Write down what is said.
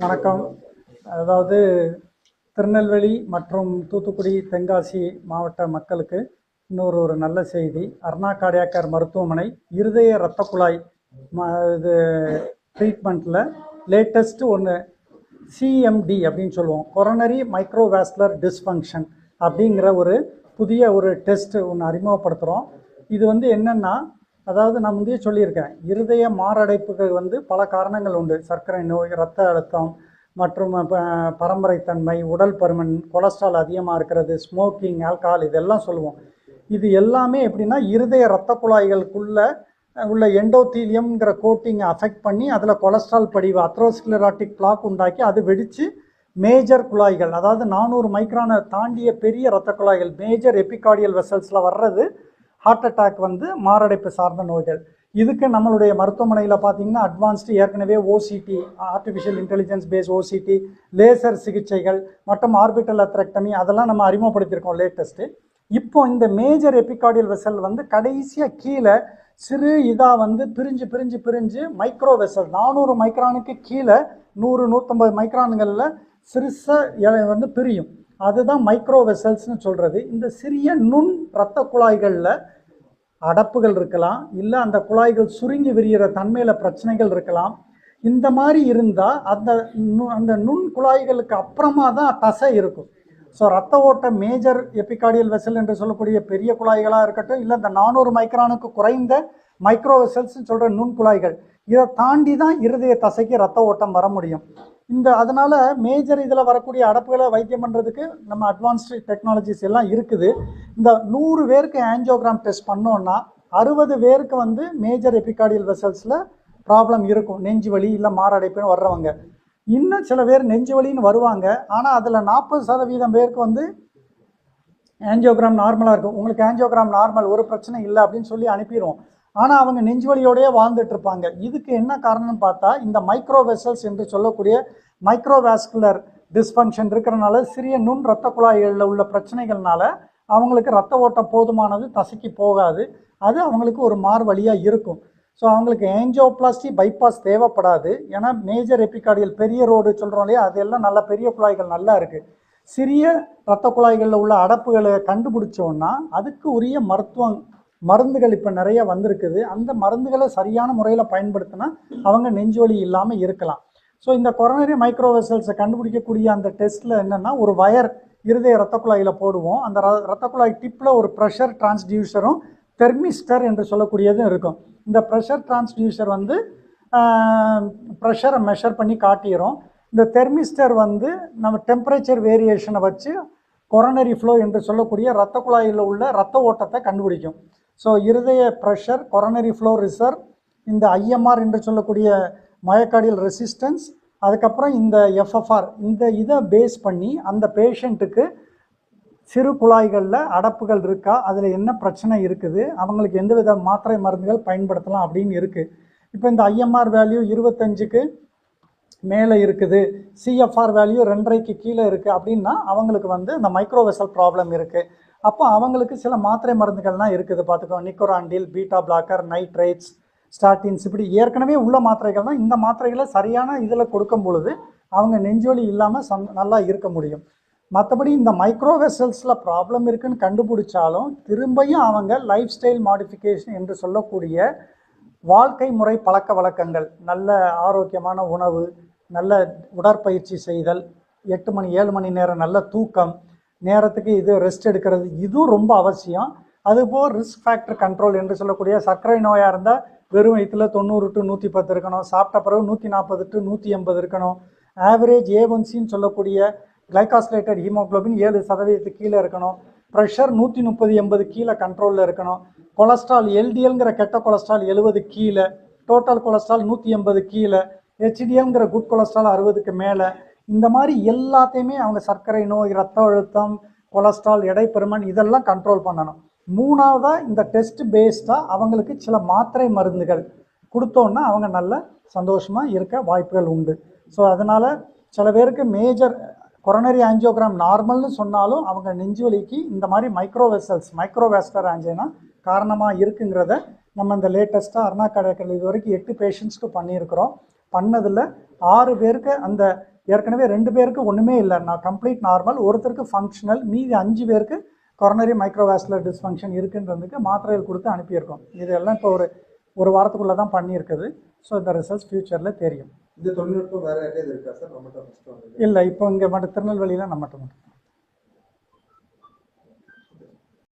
வணக்கம். அதாவது திருநெல்வேலி மற்றும் தூத்துக்குடி தென்காசி மாவட்ட மக்களுக்கு இன்னொரு நல்ல செய்தி. அருணா கார்டியாக் மருத்துவமனை இருதய இரத்த குழாய் இது ட்ரீட்மெண்ட்டில் லேட்டஸ்ட்டு ஒன்று சிஎம்டி அப்படின்னு சொல்லுவோம், கொரோனரி மைக்ரோவாஸ்குலர் டிஸ்ஃபங்க்ஷன் அப்படிங்கிற ஒரு புதிய டெஸ்ட்டு ஒன்று அறிமுகப்படுத்துகிறோம். இது என்னென்னா, அதாவது நான் முந்தைய சொல்லியிருக்கேன், இருதய மாரடைப்புகள் பல காரணங்கள் உண்டு. சர்க்கரை நோய், இரத்த அழுத்தம் மற்றும் பரம்பரைத்தன்மை, உடல் பருமன், கொலஸ்ட்ரால் அதிகமாக இருக்கிறது, ஸ்மோக்கிங், ஆல்கஹால், இதெல்லாம் சொல்லுவோம். இது எல்லாமே எப்படின்னா, இருதய இரத்த குழாய்களுக்குள்ள உள்ள எண்டோத்தீலியம்ங்கிற கோட்டிங்கை அஃபெக்ட் பண்ணி அதில் கொலஸ்ட்ரால் படிவு அத்ரோஸ்க்ளெரோட்டிக் பிளாக் உண்டாக்கி அது வெடித்து மேஜர் குழாய்கள், அதாவது 400 மைக்ரானை தாண்டிய பெரிய இரத்த குழாய்கள், மேஜர் எபிகார்டியல் வெசல்ஸில் வர்றது ஹார்ட் அட்டாக் மாரடைப்பு சார்ந்த நோய்கள். இதுக்கு நம்மளுடைய மருத்துவமனையில் பார்த்தீங்கன்னா அட்வான்ஸ்டு ஏற்கனவே OCT, artificial intelligence based OCT, laser சிகிச்சைகள் மற்றும் ஆர்பிட்டல் அத்ரெக்டமி அதெல்லாம் நம்ம அறிமுகப்படுத்தியிருக்கோம் லேட்டஸ்ட்டு. இப்போ இந்த மேஜர் எபிகார்டியல் வெசல் கடைசியாக கீழே சிறு இதாக பிரிஞ்சு பிரிஞ்சு பிரிஞ்சு மைக்ரோ வெசல் 400 மைக்ரானுக்கு கீழே 100-150 மைக்ரான்களில் சிறுசாக பிரியும். அதுதான் மைக்ரோ வெசல்ஸ்னு சொல்கிறது. இந்த சிறிய நுண் இரத்த குழாய்களில் அடப்புகள் இருக்கலாம், இல்லை அந்த குழாய்கள் சுருங்கி விரிகிற தன்மையில் பிரச்சனைகள் இருக்கலாம். இந்த மாதிரி இருந்தால் அந்த நுண் குழாய்களுக்கு அப்புறமா தான் தசை இருக்கும். ஸோ ரத்த ஓட்ட மேஜர் எபிகார்டியல் வெசல் என்று சொல்லக்கூடிய பெரிய குழாய்களாக இருக்கட்டும், இல்லை இந்த 400 மைக்ரானுக்கு குறைந்த மைக்ரோ வெசல்ஸ்ன்னு சொல்கிற நுண் குழாய்கள், இதை தாண்டி தான் இருதய தசைக்கு ரத்த ஓட்டம் வர முடியும். அதனால் மேஜர் இதில் வரக்கூடிய அடப்புகளை வைத்தியம் பண்ணுறதுக்கு நம்ம அட்வான்ஸ்டு டெக்னாலஜிஸ் எல்லாம் இருக்குது. இந்த 100 பேருக்கு ஆஞ்சியோகிராம் டெஸ்ட் பண்ணோன்னா 60 பேருக்கு மேஜர் எபிகார்டியல் வெசல்ஸில் ப்ராப்ளம் இருக்கும். நெஞ்சு வலி இல்லை மாரடைப்புன்னு வர்றவங்க. இன்னும் சில பேர் நெஞ்சு வலின்னு வருவாங்க, ஆனால் அதில் 40% பேருக்கு ஆஞ்சியோகிராம் நார்மலாக இருக்கும். உங்களுக்கு ஆஞ்சியோகிராம் நார்மல், ஒரு பிரச்சனை இல்லை அப்படின்னு சொல்லி அனுப்பிடுவோம். ஆனால் அவங்க நெஞ்சு வலியோடையே வாழ்ந்துட்டு இருப்பாங்க. இதுக்கு என்ன காரணம்னு பார்த்தா, இந்த மைக்ரோ வெசல்ஸ் என்று சொல்லக்கூடிய மைக்ரோவாஸ்குலர் டிஸ்ஃபங்க்ஷன் இருக்கிறனால, சிறிய நுண் இரத்த குழாய்களில் உள்ள பிரச்சனைகள்னால அவங்களுக்கு ரத்த ஓட்டம் போதுமானது தசைக்கு போகாது. அது அவங்களுக்கு ஒரு மார்வழியாக இருக்கும். ஸோ அவங்களுக்கு ஏஞ்சியோபிளாஸ்டி பைபாஸ் தேவைப்படாது. ஏன்னா மேஜர் எபிகார்டியல் பெரிய ரோடு சொல்கிறோம் இல்லையா, அதெல்லாம் நல்ல பெரிய குழாய்கள் நல்லா இருக்குது. சிறிய இரத்த குழாய்களில் உள்ள அடப்புகளை கண்டுபிடிச்சோன்னா அதுக்கு உரிய மருந்துகள் இப்போ நிறைய வந்திருக்குது. அந்த மருந்துகளை சரியான முறையில் பயன்படுத்தினா அவங்க நெஞ்சொலி இல்லாமல் இருக்கலாம். ஸோ இந்த கொரோனரி மைக்ரோவெசல்ஸை கண்டுபிடிக்கக்கூடிய அந்த டெஸ்ட்டில் என்னென்னா, ஒரு வயர் இருதய இரத்த குழாயில் போடுவோம். அந்த இரத்த குழாய் டிப்பில் ஒரு ப்ரெஷர் டிரான்ஸ்டியூசரும் தெர்மிஸ்டர் என்று சொல்லக்கூடியதும் இருக்கும். இந்த ப்ரெஷர் டிரான்ஸ்டியூசர் ப்ரெஷரை மெஷர் பண்ணி காட்டிடும். இந்த தெர்மிஸ்டர் நம்ம டெம்பரேச்சர் வேரியேஷனை வச்சு கொரோனரி ஃப்ளோ என்று சொல்லக்கூடிய இரத்த குழாயில் உள்ள இரத்த ஓட்டத்தை கண்டுபிடிக்கும். ஸோ இருதய ப்ரெஷர், கொரோனரி ஃப்ளோ ரிசர்வ், இந்த ஐஎம்ஆர் என்று சொல்லக்கூடிய மயோகார்டியல் ரெசிஸ்டன்ஸ், அதுக்கப்புறம் இந்த எஃப்எஃப்ஆர், இதை பேஸ் பண்ணி அந்த பேஷண்ட்டுக்கு சிறு குழாய்களில் அடப்புகள் இருக்கா, அதில் என்ன பிரச்சனை இருக்குது, அவங்களுக்கு எந்த வித மாத்திரை மருந்துகள் பயன்படுத்தலாம் அப்படின்னு இருக்குது. இப்போ இந்த ஐஎம்ஆர் வேல்யூ 25க்கு மேலே இருக்குது, சிஎஃப்ஆர் வேல்யூ 2.5க்கு கீழே இருக்குது அப்படின்னா அவங்களுக்கு அந்த மைக்ரோவெசல் ப்ராப்ளம் இருக்குது. அப்போ அவங்களுக்கு சில மாத்திரை மருந்துகள்லாம் இருக்குது பார்த்துக்கோ. நிக்கோராண்டில், பீட்டா பிளாக்கர், நைட்ரேட்ஸ், ஸ்டாட்டின்ஸ், இப்படி ஏற்கனவே உள்ள மாத்திரைகள் தான். இந்த மாத்திரைகளை சரியான இதில் கொடுக்கும் பொழுது அவங்க நெஞ்சொலி இல்லாமல் நல்லா இருக்க முடியும். மற்றபடி இந்த மைக்ரோவெசல்ஸில் ப்ராப்ளம் இருக்குன்னு கண்டுபிடிச்சாலும் திரும்பியும் அவங்க லைஃப் ஸ்டைல் மாடிஃபிகேஷன் என்று சொல்லக்கூடிய வாழ்க்கை முறை பழக்க வழக்கங்கள், நல்ல ஆரோக்கியமான உணவு, நல்ல உடற்பயிற்சி செய்தல், 7 மணி நேரம் நல்ல தூக்கம், நேரத்துக்கு ரெஸ்ட் எடுக்கிறது, இதுவும் ரொம்ப அவசியம். அதுபோல் ரிஸ்க் ஃபேக்டர் கண்ட்ரோல் என்று சொல்லக்கூடிய சர்க்கரை நோயாக இருந்தால் வெறும் வயிற்றில் 90 to 110 இருக்கணும், சாப்பிட்ட பிறகு 140 to 180 இருக்கணும். ஆவரேஜ் A1Cன்னு சொல்லக்கூடிய கிளைகாசிலேட்டட் ஹீமோக்ளோபின் 7% கீழே இருக்கணும். ப்ரெஷர் 130-80 கீழே கண்ட்ரோலில் இருக்கணும். கொலஸ்ட்ரால் எல்டிஎல்ங்கிற கெட்ட கொலஸ்ட்ரால் 70 கீழே, டோட்டல் கொலஸ்ட்ரால் 180 கீழே, ஹெச்டிஎல்ங்கிற குட் கொலஸ்ட்ரால் 60க்கு மேலே. இந்த மாதிரி எல்லாத்தையுமே அவங்க சர்க்கரை நோய், இரத்த அழுத்தம், கொலஸ்ட்ரால், எடைப்பெருமன் இதெல்லாம் கண்ட்ரோல் பண்ணணும். மூணாவதாக இந்த டெஸ்ட் பேஸ்டாக அவங்களுக்கு சில மாத்திரை மருந்துகள் கொடுத்தோன்னா அவங்க நல்ல சந்தோஷமாக இருக்க வாய்ப்புகள் உண்டு. ஸோ அதனால் சில பேருக்கு மேஜர் கொரோனரி ஆஞ்சியோகிராம் நார்மல்னு சொன்னாலும் அவங்க நெஞ்சு வலிக்கு இந்த மாதிரி மைக்ரோவாஸ்குலர் ஆஞ்சினா காரணமாக இருக்குங்கிறத நம்ம இந்த லேட்டஸ்ட்டாக அருணா கார்டியாக் இது வரைக்கும் 8 பேஷண்ட்ஸ்க்கு பண்ணியிருக்கிறோம். பண்ணதில் 6 பேருக்கு அந்த ஏற்கனவே 2 பேருக்கு ஒன்றுமே இல்லை, நான் கம்ப்ளீட் நார்மல், ஒருத்தருக்கு ஃபங்க்ஷனல், மீதி 5 பேருக்கு கொரோனரி மைக்ரோவாஸ்குலர் டிஸ்ஃபங்க்ஷன் இருக்குன்றதுக்கு மாத்திரைகள் கொடுத்து அனுப்பியிருக்கோம். இதெல்லாம் இப்போ ஒரு வாரத்துக்குள்ளே தான் பண்ணியிருக்குது. ஸோ இந்த ரிசல்ட்ஸ் ஃபியூச்சரில் தெரியும். இந்த தொழில்நுட்பம் வேறு எங்கேயாவது இருக்கா சார்? நம்மகிட்ட இல்லை, இப்போ இங்கே மட்டும் திருநெல்வேலியில் நம்மகிட்ட மட்டும்